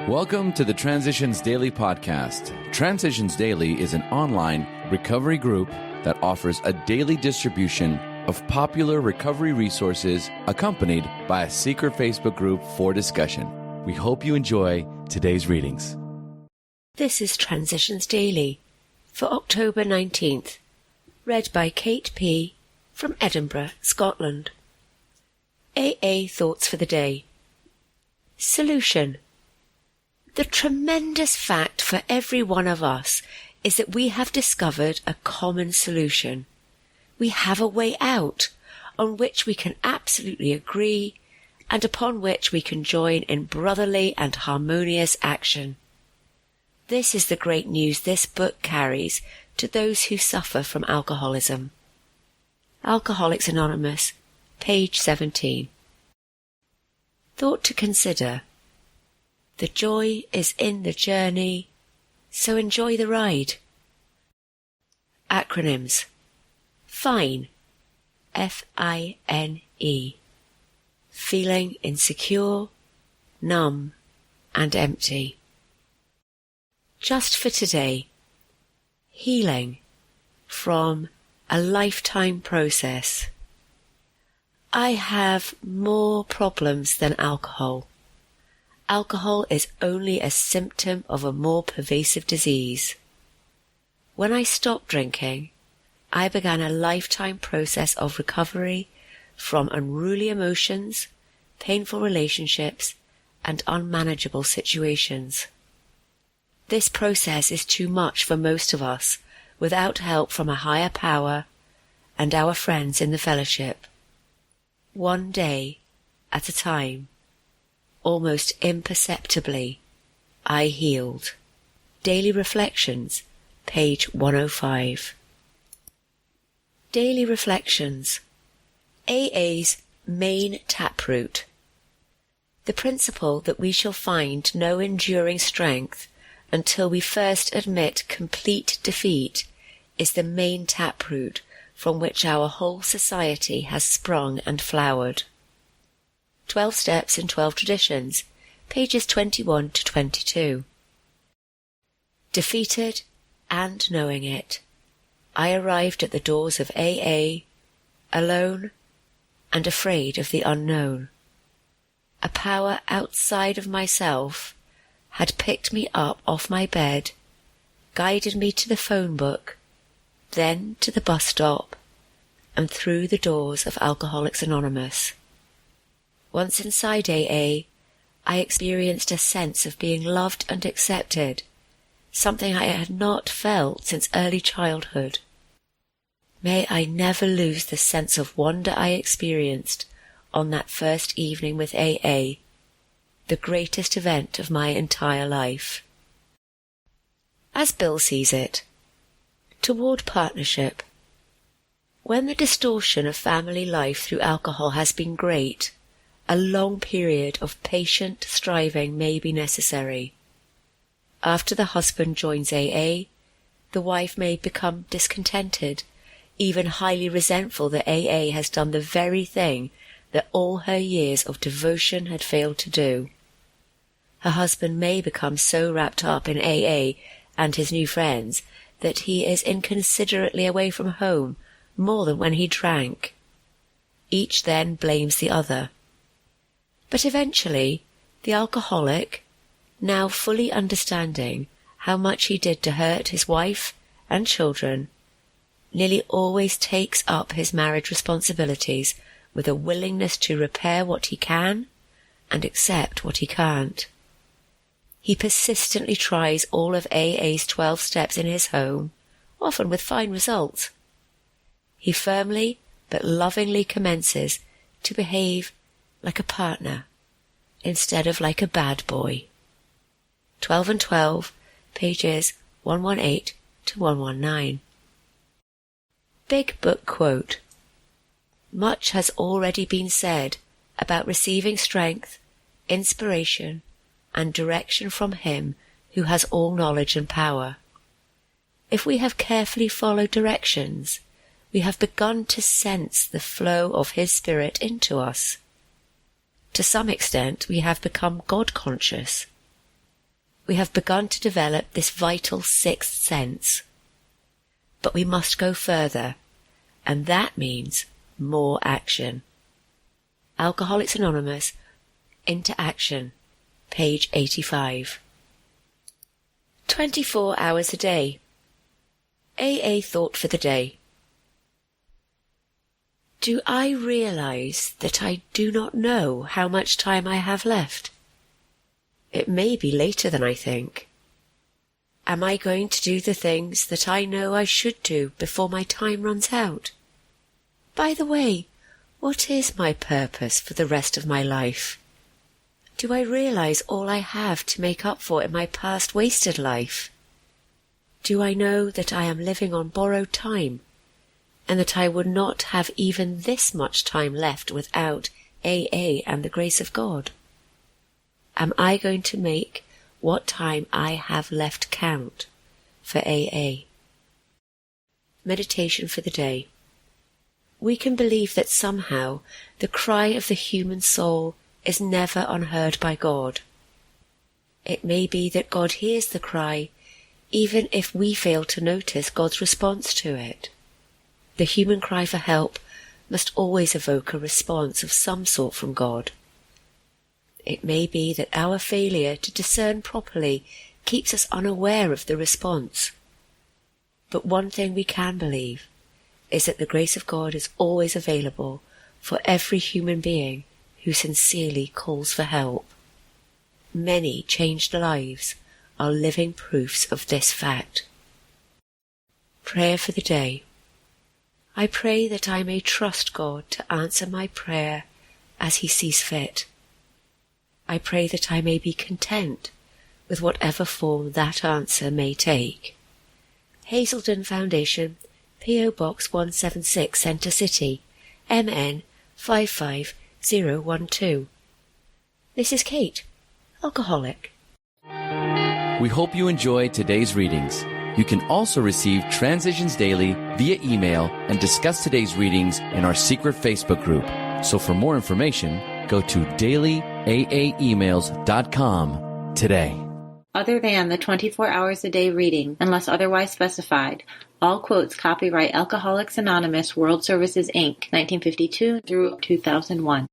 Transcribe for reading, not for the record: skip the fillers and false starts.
Welcome to the Transitions Daily podcast. Transitions Daily is an online recovery group that offers a daily distribution of popular recovery resources accompanied by a secret Facebook group for discussion. We hope you enjoy today's readings. This is Transitions Daily for October 19th, read by Kate P. from Edinburgh, Scotland. AA Thoughts for the Day. Solution. The tremendous fact for every one of us is that we have discovered a common solution. We have a way out on which we can absolutely agree and upon which we can join in brotherly and harmonious action. This is the great news this book carries to those who suffer from alcoholism. Alcoholics Anonymous, page 17. Thought to consider. The joy is in the journey, so enjoy the ride. Acronyms. FINE, F-I-N-E. Feeling insecure, numb, and empty. Just for today. Healing from a lifetime process. I have more problems than alcohol. Alcohol is only a symptom of a more pervasive disease. When I stopped drinking, I began a lifetime process of recovery from unruly emotions, painful relationships, and unmanageable situations. This process is too much for most of us without help from a higher power and our friends in the fellowship. One day at a time. Almost imperceptibly, I healed. Daily Reflections, page 105. Daily Reflections. AA's main taproot. The principle that we shall find no enduring strength until we first admit complete defeat is the main taproot from which our whole society has sprung and flowered. 12 Steps in 12 Traditions, pages 21 to 22. Defeated and knowing it, I arrived at the doors of AA, alone and afraid of the unknown. A power outside of myself had picked me up off my bed, guided me to the phone book, then to the bus stop, and through the doors of Alcoholics Anonymous. Once inside AA, I experienced a sense of being loved and accepted, something I had not felt since early childhood. May I never lose the sense of wonder I experienced on that first evening with AA, the greatest event of my entire life. As Bill sees it, toward partnership. When the distortion of family life through alcohol has been great, a long period of patient striving may be necessary. After the husband joins AA, the wife may become discontented, even highly resentful that AA has done the very thing that all her years of devotion had failed to do. Her husband may become so wrapped up in AA and his new friends that he is inconsiderately away from home more than when he drank. Each then blames the other. But eventually, the alcoholic, now fully understanding how much he did to hurt his wife and children, nearly always takes up his marriage responsibilities with a willingness to repair what he can and accept what he can't. He persistently tries all of AA's 12 steps in his home, often with fine results. He firmly but lovingly commences to behave like a partner, instead of like a bad boy. 12 and 12, pages 118 to 119. Big Book Quote. Much has already been said about receiving strength, inspiration, and direction from Him who has all knowledge and power. If we have carefully followed directions, we have begun to sense the flow of His Spirit into us. To some extent, we have become God-conscious. we have begun to develop this vital sixth sense. But we must go further, and that means more action. Alcoholics Anonymous, Into Action, page 85. 24 hours a day. AA thought for the day. Do I realize that I do not know how much time I have left? It may be later than I think. Am I going to do the things that I know I should do before my time runs out? By the way, what is my purpose for the rest of my life? Do I realize all I have to make up for in my past wasted life? Do I know that I am living on borrowed time, and that I would not have even this much time left without AA and the grace of God? Am I going to make what time I have left count for AA? Meditation for the day. We can believe that somehow the cry of the human soul is never unheard by God. It may be that God hears the cry, even if we fail to notice God's response to it. The human cry for help must always evoke a response of some sort from God. It may be that our failure to discern properly keeps us unaware of the response. But one thing we can believe is that the grace of God is always available for every human being who sincerely calls for help. Many changed lives are living proofs of this fact. Prayer for the day. I pray that I may trust God to answer my prayer as He sees fit. I pray that I may be content with whatever form that answer may take. Hazelden Foundation, P.O. Box 176, Centre City, MN 55012. This is Kate, alcoholic. We hope you enjoyed today's readings. You can also receive Transitions Daily via email and discuss today's readings in our secret Facebook group. So for more information, go to dailyaaemails.com today. Other than the 24 hours a day reading, unless otherwise specified, all quotes copyright Alcoholics Anonymous World Services, Inc., 1952 through 2001.